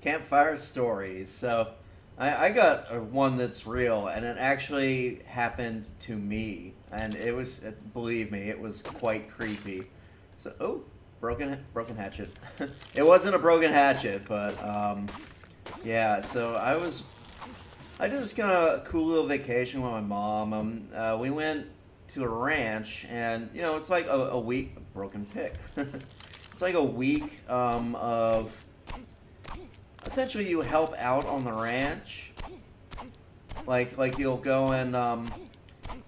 Campfire stories. So, I got one that's real, and it actually happened to me, and it was, believe me, it was quite creepy. So, oh, broken hatchet. It wasn't a broken hatchet, but yeah. So I did this kind of cool little vacation with my mom. We went to a ranch, and it's like a week. Broken pick. It's like a week of essentially you help out on the ranch. Like you'll go and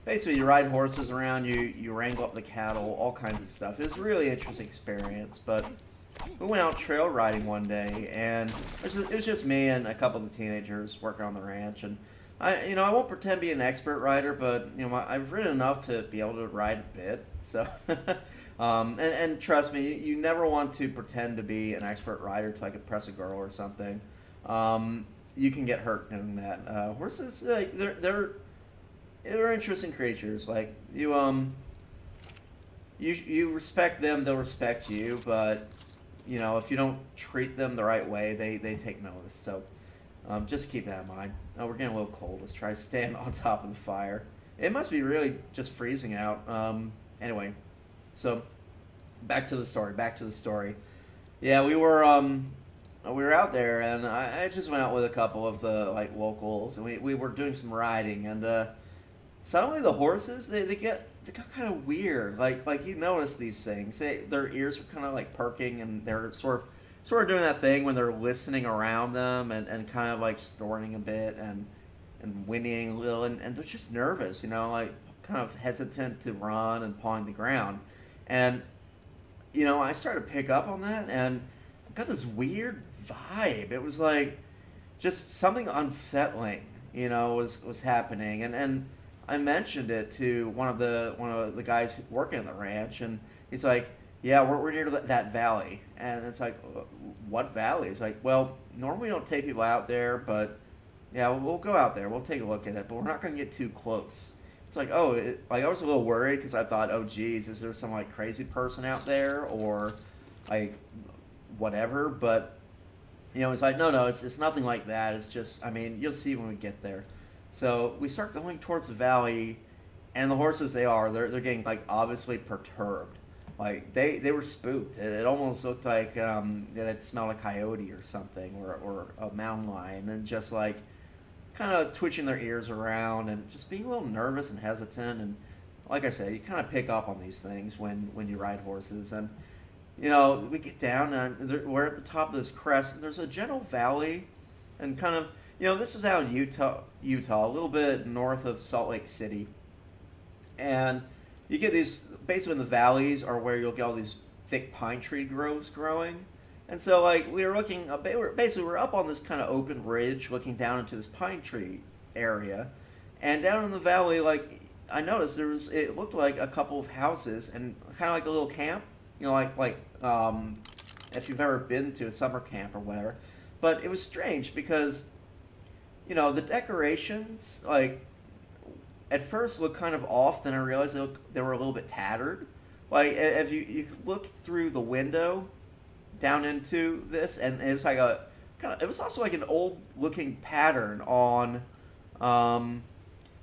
basically you ride horses around, you wrangle up the cattle, all kinds of stuff. It was a really interesting experience. But we went out trail riding one day, and it was just me and a couple of the teenagers working on the ranch. And I won't pretend to be an expert rider, but I've ridden enough to be able to ride a bit. So, and trust me, you never want to pretend to be an expert rider to like impress a girl or something. You can get hurt doing that. Horses, like they're interesting creatures. Like you respect them, they'll respect you. But if you don't treat them the right way, they take notice. So just keep that in mind. Oh, we're getting a little cold. Let's try to stand on top of the fire. It must be really just freezing out. Anyway, so back to the story. Back to the story. Yeah, we were out there, and I just went out with a couple of the like locals, and we were doing some riding, and suddenly the horses they got kind of weird. Like you notice these things. Their ears are kind of like perking, and they're sort of doing that thing when they're listening around them, and kind of like snorting a bit and whinnying a little, and they're just nervous, like kind of hesitant to run and pawing the ground. And I started to pick up on that, and I got this weird vibe. It was like just something unsettling, was happening, and I mentioned it to one of the guys working on the ranch, and he's like, "Yeah, we're near that valley," and it's like, "What valley?" It's like, "Well, normally we don't take people out there, but yeah, we'll go out there. We'll take a look at it, but we're not going to get too close." It's like, oh, like I was a little worried because I thought, oh, geez, is there some like crazy person out there or like whatever? But it's like, no, it's nothing like that. It's just, I mean, you'll see when we get there. So we start going towards the valley, and the horses they're getting like obviously perturbed. Like they were spooked. It almost looked like they'd smelled a coyote or something, or a mountain lion, and just like kind of twitching their ears around and just being a little nervous and hesitant. And like I said, you kind of pick up on these things when you ride horses. And we get down, and we're at the top of this crest, and there's a gentle valley, and kind of this was out in Utah, a little bit north of Salt Lake City. And you get these basically in the valleys are where you'll get all these thick pine tree groves growing. And so like we were looking basically we're up on this kind of open ridge looking down into this pine tree area. And down in the valley, like I noticed it looked like a couple of houses and kind of like a little camp, like if you've ever been to a summer camp or whatever. But it was strange because the decorations, like, at first looked kind of off. Then I realized they were a little bit tattered. Like, if you look through the window down into this, and it was like it was also like an old looking pattern on,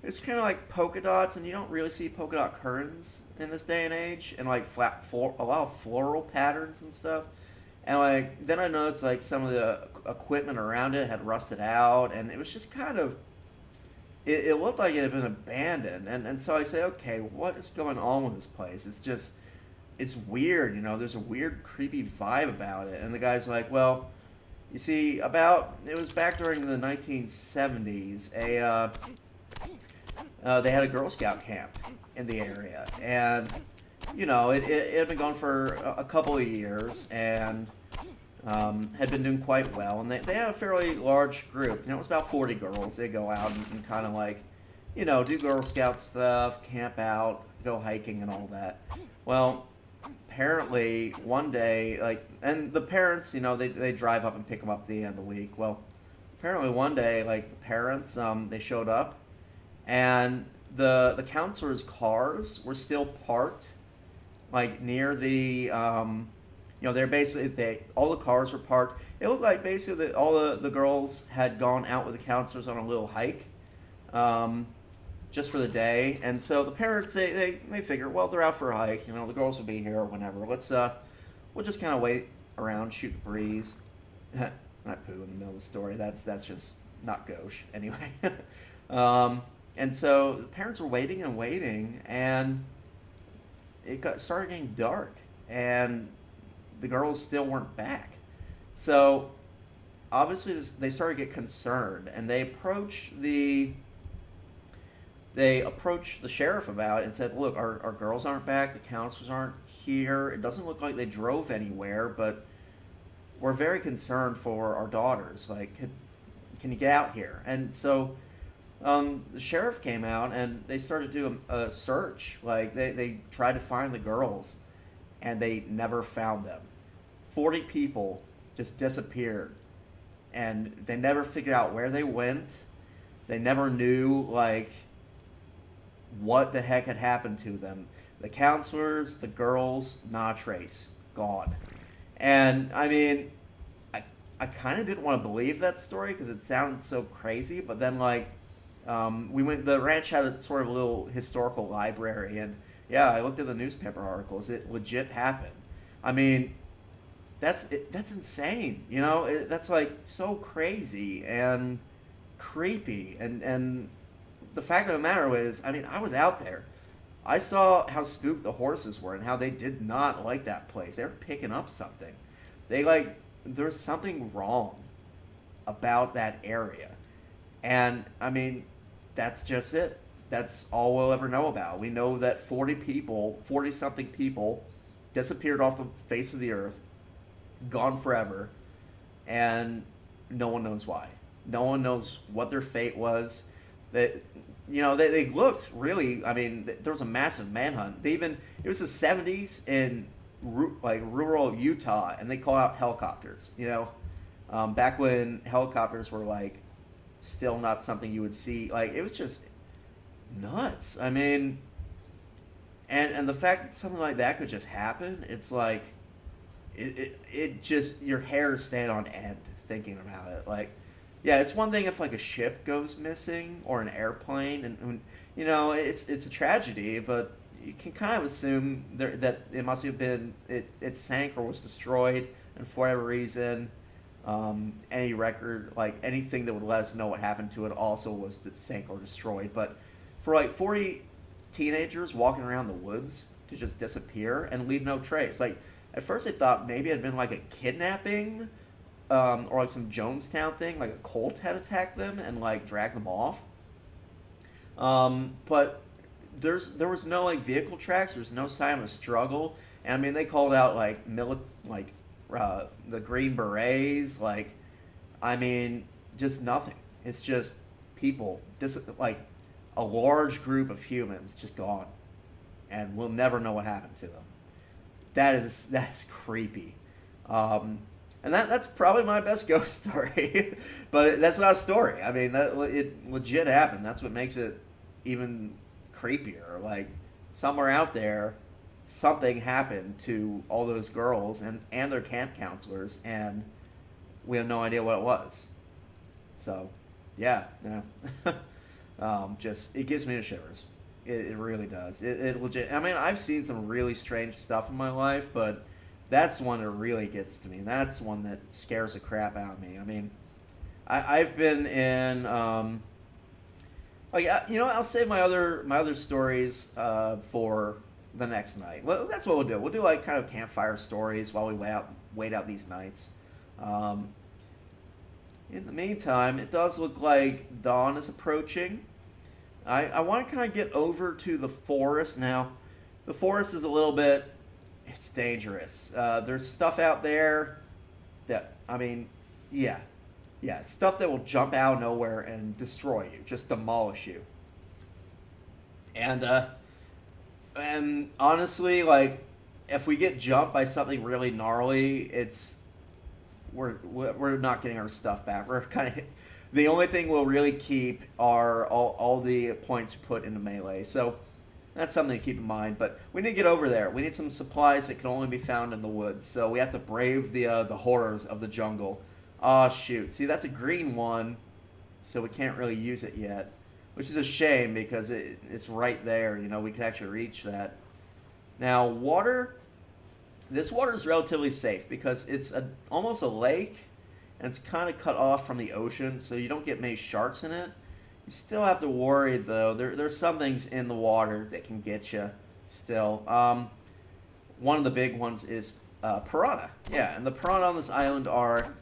it's kind of like polka dots, and you don't really see polka dot curtains in this day and age, and like a lot of floral patterns and stuff. And like then I noticed like some of the equipment around it had rusted out, and it was just kind of it looked like it had been abandoned. And so I say, okay, what is going on with this place? It's weird, there's a weird creepy vibe about it. And the guy's like, well, you see, it was back during the 1970s. They had a Girl Scout camp in the area, and it had been going for a couple of years, and had been doing quite well. And they had a fairly large group. It was about 40 girls. They go out and kind of like, do Girl Scout stuff, camp out, go hiking and all that. Well, apparently one day, like, and the parents, they drive up and pick them up at the end of the week. Well, apparently one day, like, the parents, they showed up, and the counselors' cars were still parked, like, near the They're basically all the cars were parked. It looked like basically that all the girls had gone out with the counselors on a little hike, um, just for the day. And so the parents they figure, well, they're out for a hike. The girls will be here or whenever. We'll just kind of wait around, shoot the breeze. Not poo in the middle of the story. That's just not gauche anyway. And so the parents were waiting and waiting, and started getting dark, and the girls still weren't back. So obviously they started to get concerned, and they approached the sheriff about it and said, "Look, our girls aren't back. The counselors aren't here. It doesn't look like they drove anywhere, but we're very concerned for our daughters. Like, can you get out here?" And so the sheriff came out, and they started doing a search. Like, they tried to find the girls, and they never found them. 40 people just disappeared, and they never figured out where they went. They never knew, like, what the heck had happened to them. The counselors, the girls, not a trace. Gone. And, I mean, I kind of didn't want to believe that story because it sounded so crazy, but then, like, the ranch had a sort of a little historical library, and yeah, I looked at the newspaper articles. It legit happened. I mean, that's insane. That's like so crazy and creepy. And the fact of the matter is, I mean, I was out there. I saw how spooked the horses were and how they did not like that place. They were picking up something. There's something wrong about that area. And I mean, that's just it. That's all we'll ever know about. We know that 40 something people disappeared off the face of the earth, gone forever, and no one knows why. No one knows what their fate was. They looked really, I mean, there was a massive manhunt. It was the 70s in rural Utah, and they called out helicopters, back when helicopters were like still not something you would see. Like, it was just nuts. I mean, and the fact that something like that could just happen, it's like it just, your hair stand on end thinking about it. Like, yeah, it's one thing if like a ship goes missing or an airplane, and it's a tragedy, but you can kind of assume that it must have been it sank or was destroyed, and for whatever reason, any record, like anything that would let us know what happened to it, also was sank or destroyed. But for like 40 teenagers walking around the woods to just disappear and leave no trace, like at first I thought maybe it had been like a kidnapping, or like some Jonestown thing, like a cult had attacked them and like dragged them off. But there was no like vehicle tracks. There was no sign of a struggle. And I mean, they called out like the Green Berets. Like, I mean, just nothing. It's just people, like a large group of humans just gone, and we'll never know what happened to them. That's creepy. And that's probably my best ghost story. But that's not a story. I mean, it legit happened. That's what makes it even creepier. Like, somewhere out there, something happened to all those girls and their camp counselors, and we have no idea what it was. So, yeah, just, it gives me the shivers. It really does. It legit. I mean, I've seen some really strange stuff in my life, but that's one that really gets to me. That's one that scares the crap out of me. I mean, I've been in, I'll save my other stories for the next night. Well, that's what we'll do. We'll do like kind of campfire stories while we wait out these nights. In the meantime, it does look like dawn is approaching. I want to kind of get over to the forest now. The forest is a little bit, it's dangerous. There's stuff out there that, I mean, yeah, stuff that will jump out of nowhere and destroy you, just demolish you. And honestly, like, if we get jumped by something really gnarly, we're not getting our stuff back. We're kind of, the only thing we'll really keep are all the points we put into melee. So That's something to keep in mind. But we need to get over there. We need some supplies that can only be found in the woods. So we have to brave the horrors of the jungle. Oh, shoot. See, that's a green one, so we can't really use it yet. Which is a shame because it's right there. You know, we could actually reach that. Now, water. This water is relatively safe because it's almost a lake, and it's kind of cut off from the ocean, so you don't get many sharks in it. You still have to worry, though. There's some things in the water that can get you still. One of the big ones is piranha. Yeah, and the piranha on this island are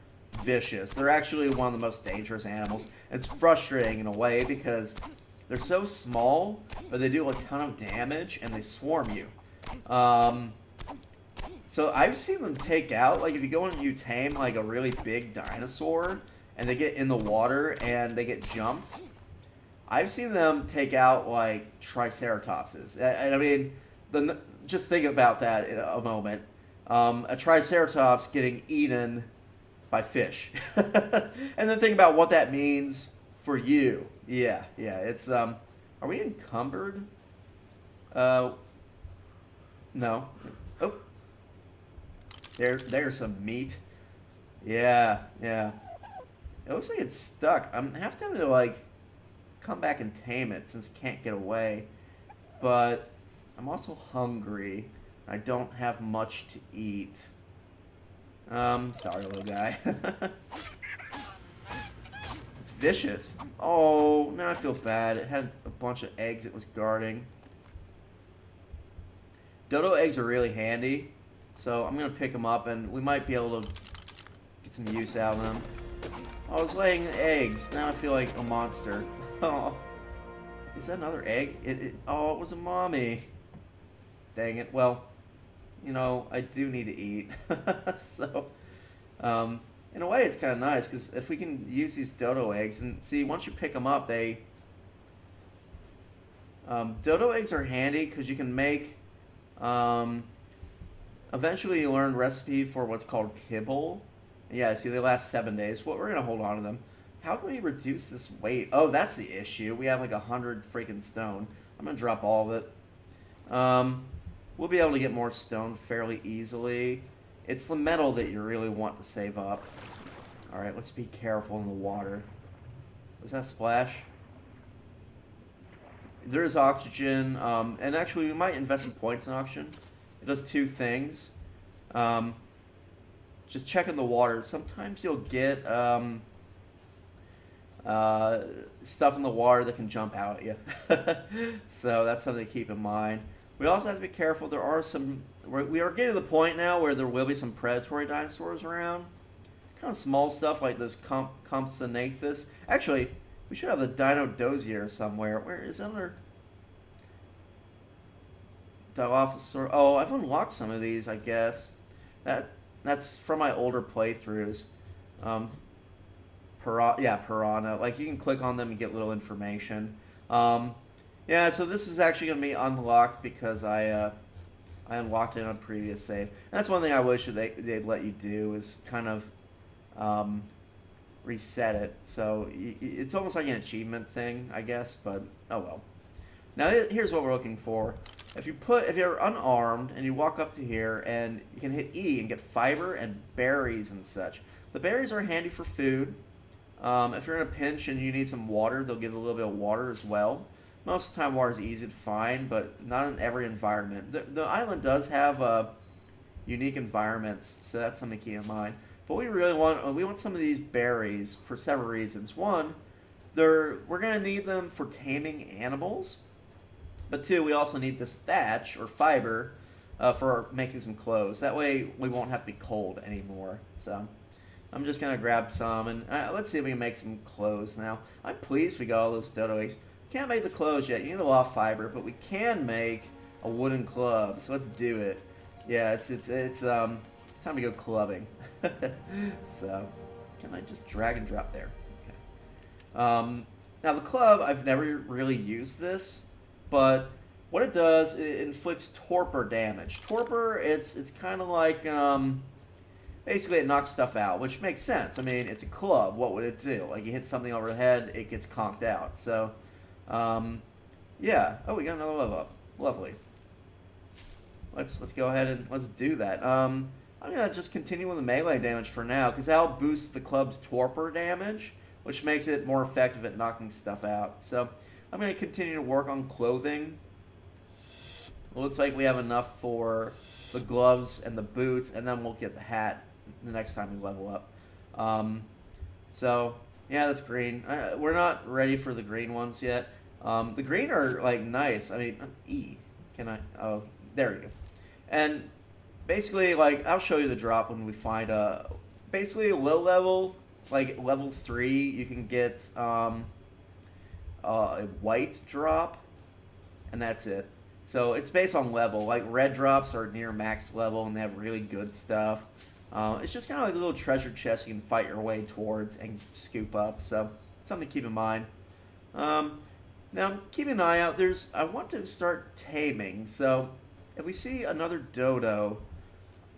vicious. They're actually one of the most dangerous animals. It's frustrating in a way because they're so small, but they do a ton of damage, and they swarm you. So I've seen them take out, like if you go and you tame like a really big dinosaur and they get in the water and they get jumped, I've seen them take out like triceratopses. And I mean, just think about that in a moment. A triceratops getting eaten by fish. And then think about what that means for you. Yeah, it's, are we encumbered? No. Oh. There's some meat. Yeah. It looks like it's stuck. I'm half tempted to like come back and tame it since it can't get away. But I'm also hungry. I don't have much to eat. Sorry, little guy. It's vicious. Oh, now I feel bad. It had a bunch of eggs it was guarding. Dodo eggs are really handy. So I'm going to pick them up, and we might be able to get some use out of them. Oh, I was laying eggs. Now I feel like a monster. Oh, is that another egg? Oh, it was a mommy. Dang it. Well, you know, I do need to eat. So, in a way, it's kind of nice, because if we can use these dodo eggs, and see, once you pick them up, they... dodo eggs are handy, because you can make... Eventually, you learn recipe for what's called kibble. Yeah, see, they last 7 days. Well, we're going to hold on to them. How can we reduce this weight? Oh, that's the issue. We have like 100 freaking stone. I'm going to drop all of it. We'll be able to get more stone fairly easily. It's the metal that you really want to save up. Alright, let's be careful in the water. Was that splash? There is oxygen, and actually we might invest some points in oxygen. It does two things. Just checking the water. Sometimes you'll get stuff in the water that can jump out at you. So that's something to keep in mind. We also have to be careful. There are some... We are getting to the point now where there will be some predatory dinosaurs around. Kind of small stuff like those Compsognathus. Actually, we should have the Dino Dozier somewhere. Where is it under... Dilophosaur. Oh, I've unlocked some of these, I guess. That's from my older playthroughs. Piranha. Like, you can click on them and get little information. Yeah, so this is actually going to be unlocked because I unlocked it on a previous save. And that's one thing I wish they'd let you do is kind of reset it. So it's almost like an achievement thing, I guess, but oh well. Now here's what we're looking for. If you're unarmed and you walk up to here and you can hit E and get fiber and berries and such. The berries are handy for food. If you're in a pinch and you need some water, they'll give a little bit of water as well. Most of the time water is easy to find, but not in every environment. The island does have unique environments, so that's something to keep in mind. But we want some of these berries for several reasons. One, we're going to need them for taming animals. But two, we also need this thatch or fiber for making some clothes. That way we won't have to be cold anymore. So I'm just going to grab some and let's see if we can make some clothes now. I'm pleased we got all those dodo eggs. Can't make the clothes yet. You need a lot of fiber, but we can make a wooden club. So let's do it. Yeah, it's time to go clubbing. So can I just drag and drop there? Okay. Now the club, I've never really used this. But what it does, it inflicts torpor damage. Torpor, it's kind of like, basically it knocks stuff out, which makes sense. I mean, it's a club. What would it do? Like, you hit something over the head, it gets conked out. So, yeah. Oh, we got another level up. Lovely. Let's go ahead and let's do that. I'm gonna just continue with the melee damage for now, because that'll boost the club's torpor damage, which makes it more effective at knocking stuff out. So I'm gonna continue to work on clothing. It looks like we have enough for the gloves and the boots, and then we'll get the hat the next time we level up. So yeah, that's green. We're not ready for the green ones yet. The green are like nice. I mean, E. Can I? Oh, there we go. And basically, like, I'll show you the drop when we find basically a low level, like level 3. You can get a white drop, and that's it. So it's based on level. Like, red drops are near max level, and they have really good stuff. It's just kind of like a little treasure chest you can fight your way towards and scoop up. So something to keep in mind. Now, keep an eye out. I want to start taming. So if we see another dodo,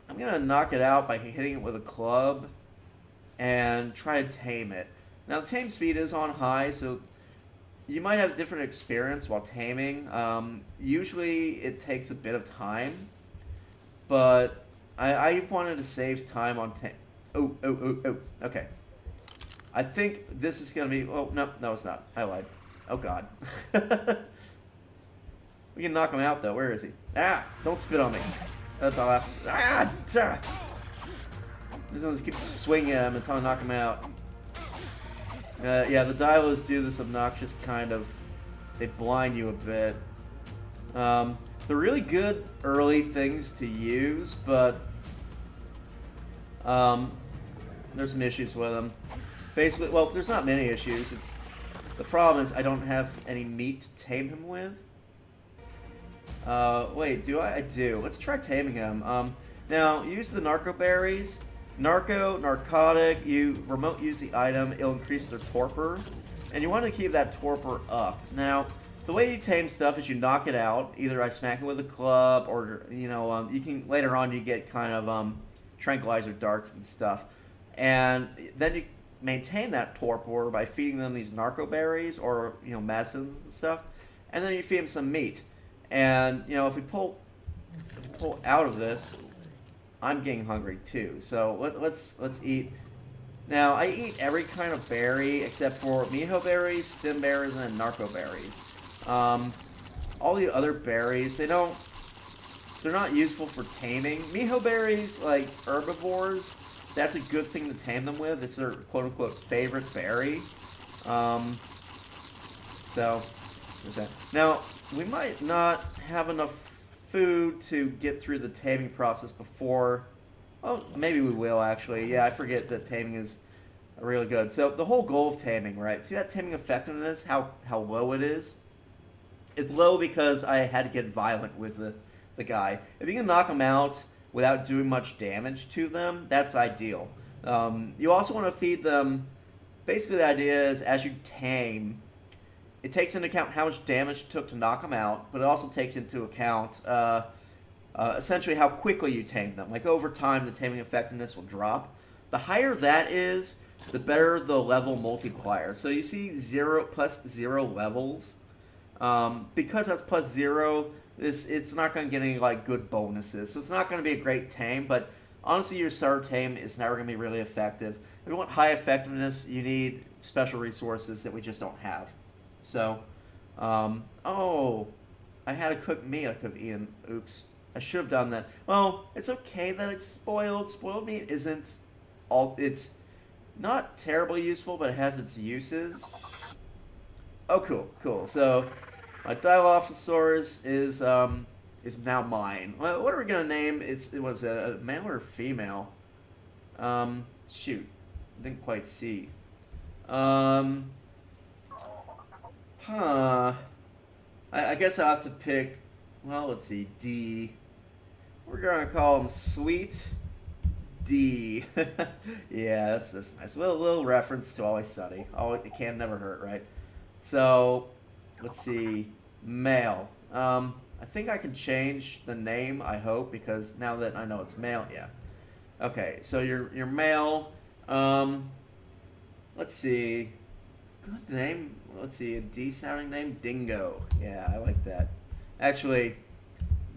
I'm going to knock it out by hitting it with a club and try to tame it. Now, tame speed is on high, so you might have a different experience while taming. Usually it takes a bit of time, but I wanted to save time on Oh, okay. I think this is going to be... Oh, no, it's not. I lied. Oh, God. We can knock him out, though. Where is he? Ah! Don't spit on me. Ah! This one's keep swinging at him until I knock him out. Yeah, the Dilos do this obnoxious kind of... They blind you a bit. They're really good early things to use, but... there's some issues with them. Basically, well, there's not many issues. The problem is I don't have any meat to tame him with. Wait, do I? I do. Let's try taming him. Now, use the narco berries. Narcotic, you remote use the item, it'll increase their torpor. And you want to keep that torpor up. Now, the way you tame stuff is you knock it out. Either I smack it with a club, or, you know, you can, later on you get kind of, tranquilizer darts and stuff. And then you maintain that torpor by feeding them these narco berries, or, you know, medicines and stuff. And then you feed them some meat. And, you know, if we pull out of this, I'm getting hungry too. So let's eat. Now, I eat every kind of berry except for mijo berries, stem berries, and then narco berries. All the other berries, they're not useful for taming. Mijo berries, like herbivores, that's a good thing to tame them with. It's their quote-unquote favorite berry. So, there's that. Now, we might not have enough food to get through the taming process before... Oh, maybe we will, actually. Yeah, I forget that taming is really good. So, the whole goal of taming, right? See that taming effectiveness, how low it is? It's low because I had to get violent with the guy. If you can knock him out without doing much damage to them, that's ideal. You also want to feed them... Basically, the idea is, as you tame... It takes into account how much damage it took to knock them out, but it also takes into account essentially how quickly you tame them. Like, over time, the taming effectiveness will drop. The higher that is, the better the level multiplier. So you see plus 0 levels. Because that's plus 0, it's not going to get any like good bonuses. So it's not going to be a great tame, but honestly, your starter tame is never going to be really effective. If you want high effectiveness, you need special resources that we just don't have. So, oh, I had a cooked meat I could have eaten. Oops. I should have done that. Well, it's okay that it's spoiled. Spoiled meat isn't it's not terribly useful, but it has its uses. Oh, cool. So, my Dilophosaurus is now mine. Well, what are we going to name? It was a male or female? Shoot. I didn't quite see. I guess I'll have to pick, well, let's see, D. We're going to call him Sweet D. Yeah, that's nice. A little reference to Always Sunny. Oh, it can never hurt, right? So, let's see, male. I think I can change the name, I hope, because now that I know it's male, yeah. Okay, so you're male. Let's see. Good name. Let's see, a D-sounding name? Dingo. Yeah, I like that. Actually,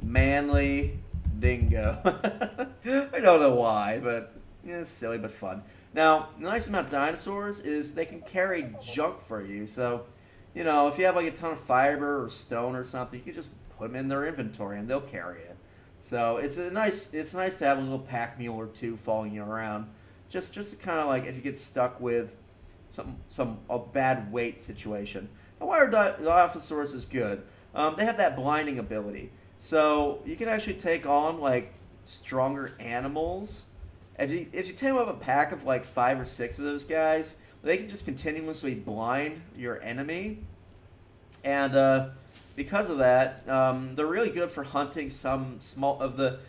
manly dingo. I don't know why, but yeah, it's silly but fun. Now, the nice thing about dinosaurs is they can carry junk for you. So, you know, if you have like a ton of fiber or stone or something, you can just put them in their inventory and they'll carry it. So it's nice to have a little pack mule or two following you around, just to kind of like if you get stuck with a bad weight situation. And why are Dilophosaurus is good? They have that blinding ability, so you can actually take on like stronger animals. If you tame up a pack of like 5 or 6 of those guys, they can just continuously blind your enemy, and because of that, they're really good for hunting some of the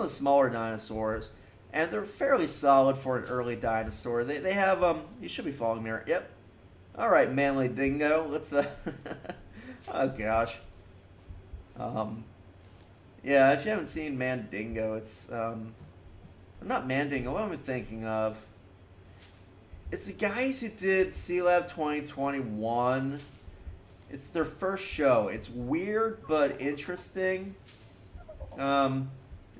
smaller dinosaurs, and they're fairly solid for an early dinosaur. They have you should be following me. Yep. All right, manly dingo. Let's oh gosh. Yeah, if you haven't seen Mandingo, it's not Mandingo. What am I thinking of? It's the guys who did Sea Lab 2021. It's their first show. It's weird but interesting. It's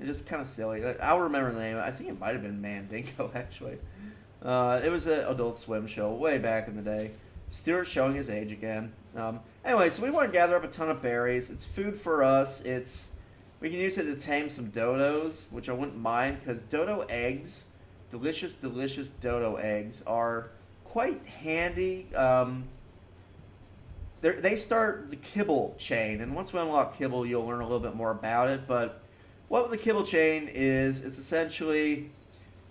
just kind of silly. I'll remember the name. I think it might have been Mandingo, actually. It was an Adult Swim show way back in the day. Stuart showing his age again. Anyway, so we want to gather up a ton of berries. It's food for us. We can use it to tame some dodos, which I wouldn't mind, because dodo eggs, delicious, delicious dodo eggs, are quite handy. They start the kibble chain, and once we unlock kibble, you'll learn a little bit more about it. But what the kibble chain is, it's essentially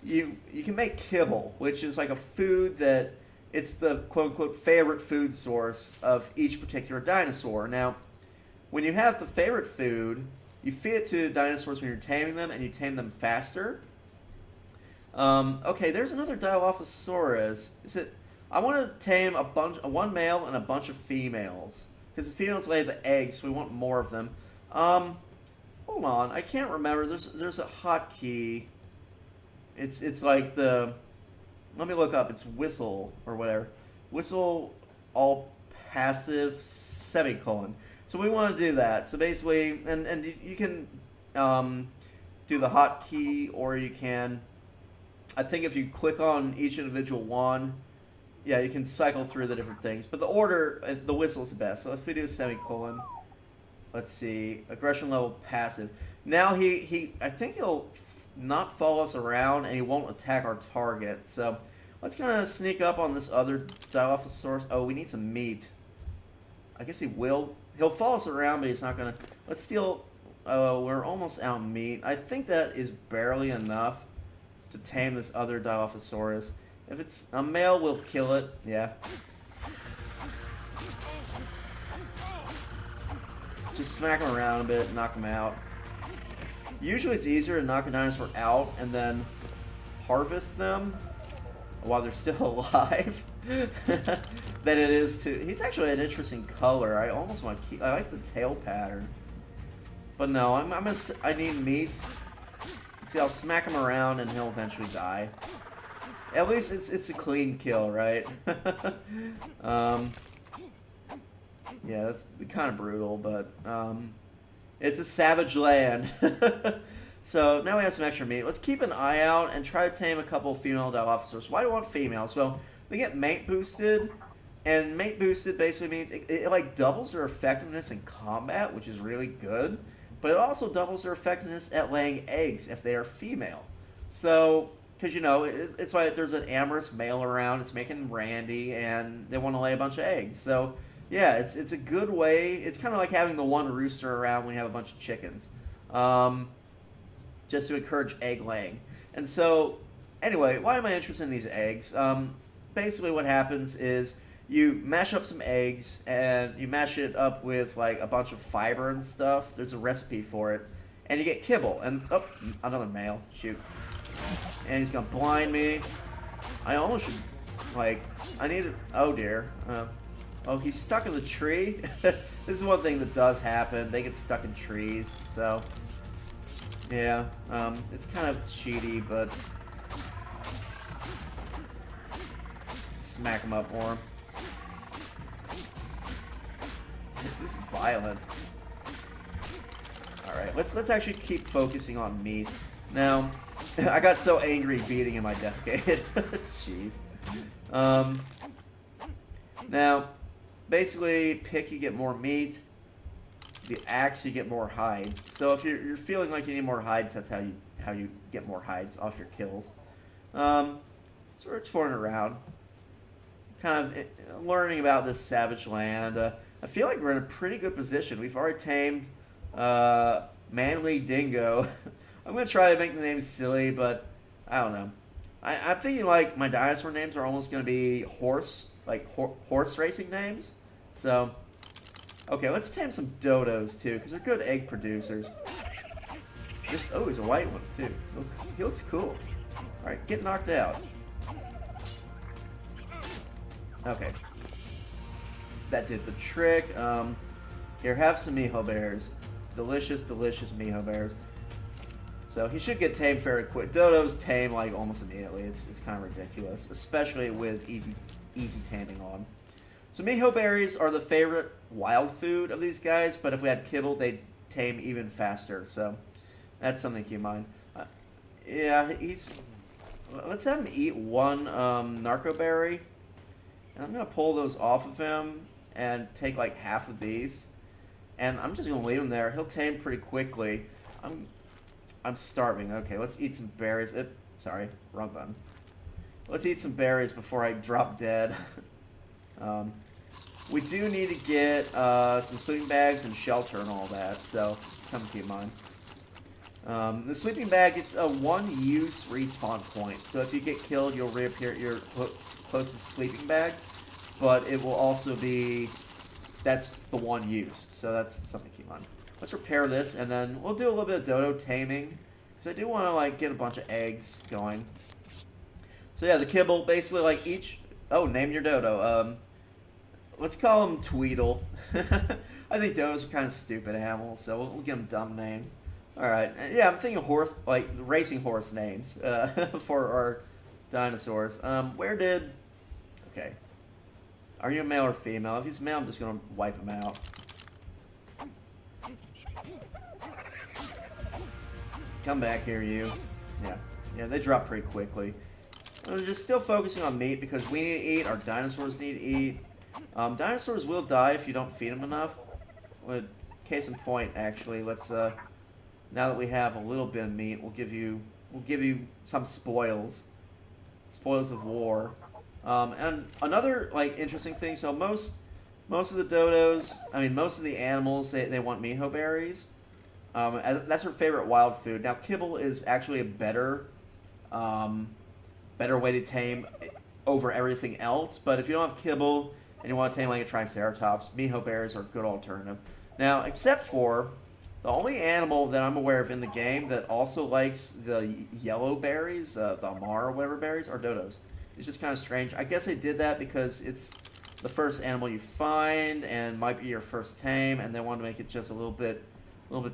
you can make kibble, which is like a food that it's the quote-unquote favorite food source of each particular dinosaur. Now, when you have the favorite food, you feed it to dinosaurs when you're taming them, and you tame them faster. Okay, there's another Dilophosaurus. I want to tame one male and a bunch of females, because the females lay the eggs, so we want more of them. Hold on, I can't remember. There's a hotkey. It's like the. Let me look up. It's whistle or whatever. Whistle all passive semicolon. So we want to do that. So basically, and you can do the hotkey, or you can. I think if you click on each individual one, yeah, you can cycle through the different things. But the order, the whistle is the best. So if we do semicolon, let's see, aggression level passive. Now I think he'll not follow us around, and he won't attack our target. So let's kind of sneak up on this other Dilophosaurus. Oh, we need some meat. I guess he will. He'll follow us around, but he's not gonna. Let's steal. Oh, we're almost out of meat. I think that is barely enough to tame this other Dilophosaurus. If it's a male, we'll kill it. Yeah. Just smack him around a bit, knock him out. Usually it's easier to knock a dinosaur out and then harvest them while they're still alive than it is to... He's actually an interesting color. I almost want to keep... I like the tail pattern. But no, I need meat. See, I'll smack him around and he'll eventually die. At least it's a clean kill, right? Yeah, that's kind of brutal, but it's a savage land. So now we have some extra meat. Let's keep an eye out and try to tame a couple female Dilophosaurus. Why do I want females? Well, they get mate boosted, and mate boosted basically means it like doubles their effectiveness in combat, which is really good. But it also doubles their effectiveness at laying eggs if they are female. So, because you know, it's like there's an amorous male around, it's making randy, and they want to lay a bunch of eggs. So, yeah, it's a good way. It's kind of like having the one rooster around when you have a bunch of chickens, just to encourage egg laying. And so, anyway, why am I interested in these eggs? Basically, what happens is you mash up some eggs, and you mash it up with like a bunch of fiber and stuff. There's a recipe for it, and you get kibble. And oh, another male. Shoot. And he's gonna blind me. I almost should, like, I need to, oh dear. Oh, he's stuck in the tree. This is one thing that does happen. They get stuck in trees, so yeah, it's kind of cheaty, but smack him up more. This is violent. All right, let's actually keep focusing on meat. Now, I got so angry beating him I defecated. Jeez. Um, now, basically, pick you get more meat. The axe you get more hides. So if you're feeling like you need more hides, that's how you get more hides off your kills. So we're exploring around, kind of learning about this savage land. I feel like we're in a pretty good position. We've already tamed Manly Dingo. I'm going to try to make the name silly, but I don't know. I'm thinking like my dinosaur names are almost going to be horse racing names. So, okay, let's tame some dodos too, because they're good egg producers. Oh, he's a white one too. He looks cool. All right, get knocked out. Okay. That did the trick. Here, have some miho bears. Delicious, delicious miho bears. So he should get tamed very quick. Dodos tame like almost immediately. It's kind of ridiculous, especially with easy taming on. So miho berries are the favorite wild food of these guys, but if we had kibble, they'd tame even faster. So that's something to keep in mind. Yeah, let's have him eat one narco berry. And I'm going to pull those off of him and take like half of these. And I'm just going to leave him there. He'll tame pretty quickly. I'm starving. Okay, let's eat some berries. Sorry, wrong button. Let's eat some berries before I drop dead. We do need to get some sleeping bags and shelter and all that, so something to keep in mind. The sleeping bag, it's a one-use respawn point. So if you get killed, you'll reappear at your closest sleeping bag, but it will also be, that's the one use. So that's something to keep in mind. Let's repair this, and then we'll do a little bit of dodo taming, because I do want to like get a bunch of eggs going. So yeah, the kibble, basically like each, name your dodo. Let's call him Tweedle. I think dodos are kind of stupid animals, so we'll give them dumb names. Alright, yeah, I'm thinking horse, like racing horse names for our dinosaurs. Okay. Are you a male or female? If he's male, I'm just going to wipe him out. Come back here, you. Yeah, they drop pretty quickly. We're just still focusing on meat because we need to eat, our dinosaurs need to eat. Dinosaurs will die if you don't feed them enough. Case in point, actually, let's, now that we have a little bit of meat, we'll give you some spoils. Spoils of war. And another, like, interesting thing, so most of the dodos, most of the animals, they want miho berries. That's her favorite wild food. Now, kibble is actually a better way to tame over everything else, but if you don't have kibble and you want to tame like a triceratops, miho berries are a good alternative. Now, except for the only animal that I'm aware of in the game that also likes the yellow berries, the Amar or whatever berries, are dodos. It's just kind of strange. I guess they did that because it's the first animal you find and might be your first tame, and they wanted to make it just a little bit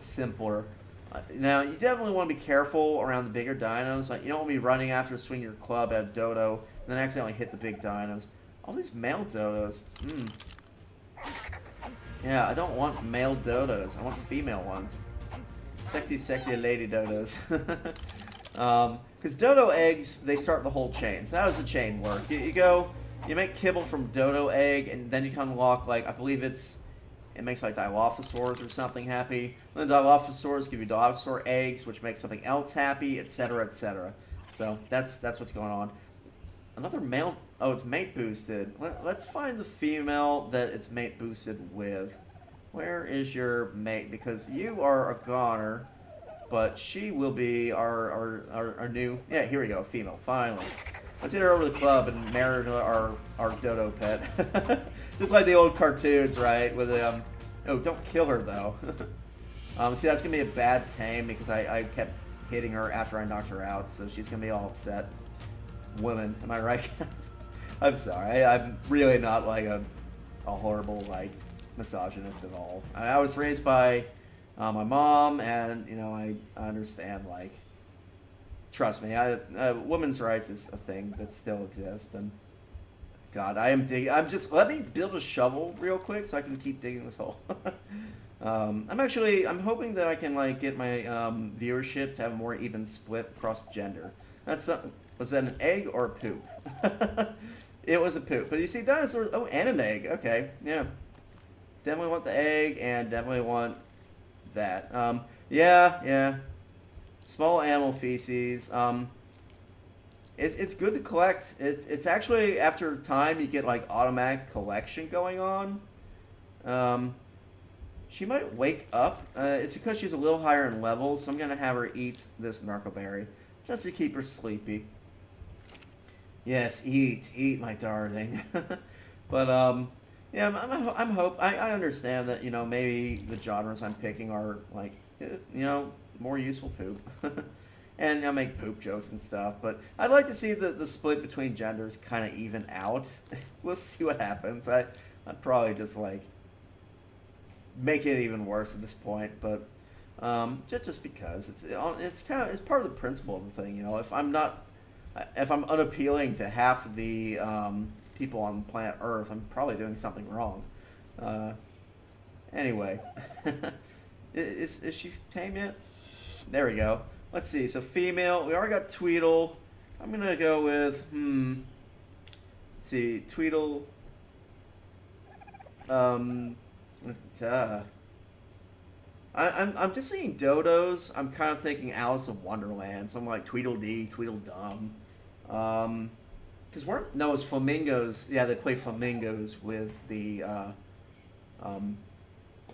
simpler. Now, you definitely want to be careful around the bigger dinos. Like, you don't want to be running after swing your club at a dodo and then accidentally hit the big dinos. All these male dodos. Yeah, I don't want male dodos. I want female ones. Sexy, sexy lady dodos. Because dodo eggs, they start the whole chain. So how does the chain work? You make kibble from dodo egg, and then you can unlock, like, I believe it makes like Dilophosaurs or something happy. And then Dilophosaurs give you Dilophosaur eggs, which makes something else happy, etc., etc. So that's what's going on. Another male. Oh, it's mate boosted. Let's find the female that it's mate boosted with. Where is your mate? Because you are a goner, but she will be our new. Yeah, here we go, female. Finally. Let's get her over to the club and marry her to our dodo pet. Just like the old cartoons, right? With oh, don't kill her though. See, that's gonna be a bad tame because I kept hitting her after I knocked her out, so she's gonna be all upset. Women, am I right? I'm sorry. I'm really not like a horrible like misogynist at all. I was raised by my mom, and I understand like. Trust me, women's rights is a thing that still exists, and God, I am digging. Let me build a shovel real quick so I can keep digging this hole. I'm hoping that I can like get my viewership to have a more even split across gender. Was that an egg or a poop? It was a poop. But you see, dinosaurs. Oh, and an egg. Okay, yeah. Definitely want the egg, and definitely want that. Yeah, yeah. Small animal feces. It's good to collect. It's actually after time you get like automatic collection going on. Um, she might wake up. It's because she's a little higher in level, so I'm gonna have her eat this narcoberry just to keep her sleepy. Yes, eat, my darling. But yeah, I'm hope. I understand that maybe the genres I'm picking are like more useful poop, and I make poop jokes and stuff. But I'd like to see the split between genders kind of even out. We'll see what happens. I'd probably just like make it even worse at this point, but just because it's part of the principle of the thing. If I'm unappealing to half of the people on planet Earth, I'm probably doing something wrong. Uh, anyway, is she tame yet? There we go. Let's see. So female. We already got Tweedle. I'm gonna go with Let's see, Tweedle. Um, uh, I'm just seeing dodos. I'm kind of thinking Alice in Wonderland. So I'm like Tweedledee, Tweedledum. Because weren't no, it's flamingos. Yeah, they play flamingos with the um,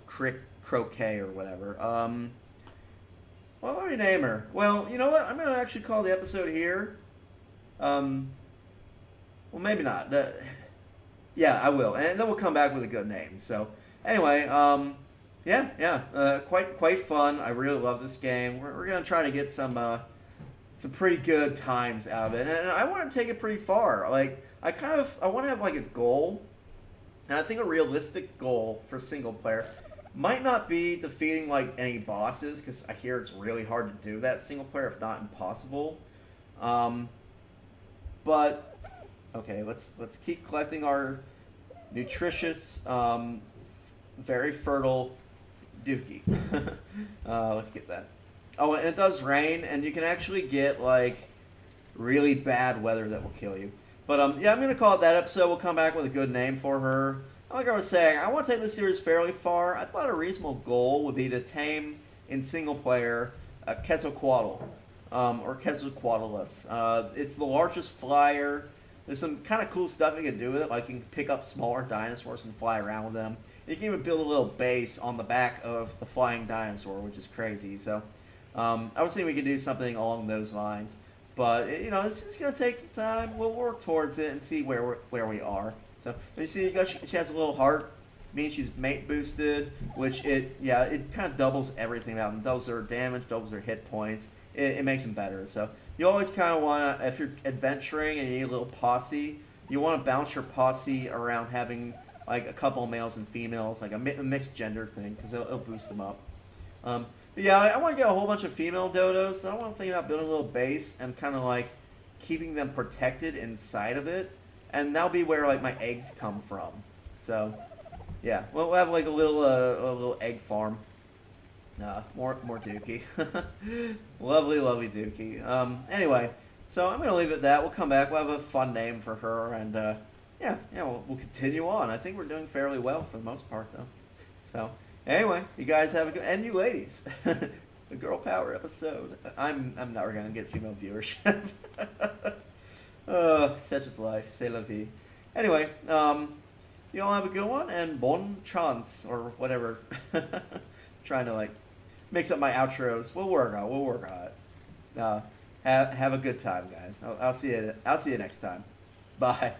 croquet or whatever. What do we name her? Well, you know what? I'm gonna actually call the episode here. Um, well, maybe not. Yeah, I will, and then we'll come back with a good name. So, anyway, yeah, quite fun. I really love this game. We're gonna try to get some pretty good times out of it, and I want to take it pretty far. Like, I want to have like a goal, and I think a realistic goal for single player might not be defeating like any bosses, because I hear it's really hard to do that single player, if not impossible. But okay, let's keep collecting our nutritious, very fertile dookie. Let's get that. Oh, and it does rain, and you can actually get like really bad weather that will kill you. But yeah, I'm gonna call it that episode. We'll come back with a good name for her. Like I was saying, I want to take this series fairly far. I thought a reasonable goal would be to tame in single player Quetzalcoatl, or Quetzalcoatlus. It's the largest flyer. There's some kind of cool stuff you can do with it, like you can pick up smaller dinosaurs and fly around with them. You can even build a little base on the back of the flying dinosaur, which is crazy. So I was thinking we could do something along those lines. But it's just gonna take some time. We'll work towards it and see where we are. So you see, she has a little heart, means she's mate boosted, which it kind of doubles everything out. And doubles her damage, doubles her hit points. It makes them better. So you always kind of want to, if you're adventuring and you need a little posse, you want to bounce your posse around having like a couple of males and females, like a mixed gender thing, because it'll boost them up. But yeah, I want to get a whole bunch of female dodos. So I want to think about building a little base and kind of like keeping them protected inside of it. And that'll be where like my eggs come from. So, yeah, we'll have like a little egg farm. More Dookie. Lovely Dookie. Anyway, so I'm gonna leave it at that. We'll come back. We'll have a fun name for her, and yeah, we'll continue on. I think we're doing fairly well for the most part, though. So anyway, you guys have a good, and you ladies, the girl power episode. I'm never gonna get female viewership. Such is life. C'est la vie. Anyway, you all have a good one, and bon chance, or whatever. Trying to, like, mix up my outros. We'll work on it. Have a good time, guys. I'll see you next time. Bye.